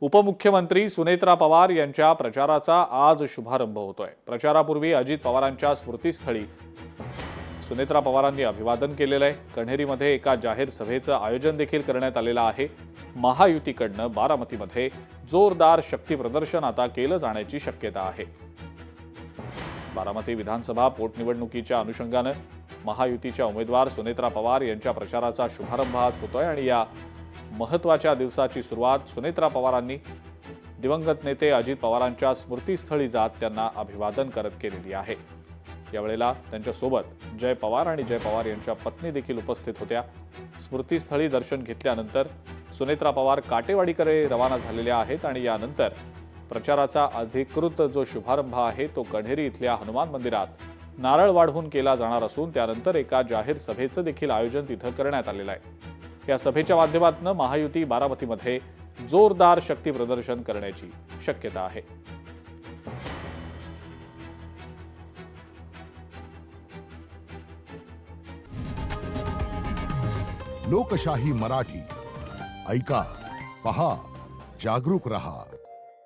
उपमुख्यमंत्री सुनेत्रा पवार यांच्या प्रचाराचा आज शुभारंभ होतोय। प्रचारापूर्वी अजित पवारांच्या स्मृतीस्थळी सुनेत्रा पवारांनी अभिवादन केलेलं आहे। कण्हेरीमध्ये एका जाहीर सभेचं आयोजन देखील करण्यात आलेलं आहे। महायुतीकडनं बारामतीमध्ये जोरदार शक्ती प्रदर्शन आता केलं जाण्याची शक्यता आहे। बारामती विधानसभा पोटनिवडणुकीच्या अनुषंगानं महायुतीच्या उमेदवार सुनेत्रा पवार यांच्या प्रचाराचा शुभारंभ आज होतोय आणि या महत्त्वाच्या दिवसाची सुरुवात सुनेत्रा पवारांनी दिवंगत नेते अजित पवारांच्या स्मृतीस्थळी जात त्यांना अभिवादन करत केलेली आहे। यावेळेला त्यांच्यासोबत जय पवार आणि जय पवार यांच्या पत्नी देखील उपस्थित होत्या। स्मृतीस्थळी दर्शन घेतल्यानंतर सुनेत्रा पवार काटेवाडीकडे रवाना झालेल्या आहेत आणि यानंतर प्रचाराचा अधिकृत जो शुभारंभ आहे तो कण्हेरी इथल्या हनुमान मंदिरात नारळ वाढवून केला जाणार असून त्यानंतर एका जाहीर सभेचं देखील आयोजन तिथं करण्यात आलेलं आहे। या सभेच्या माध्यमातून महायुती बारामतीमध्ये जोरदार शक्ती प्रदर्शन करण्याची शक्यता आहे। लोकशाही मराठी ऐका, पहा, जागरूक रहा।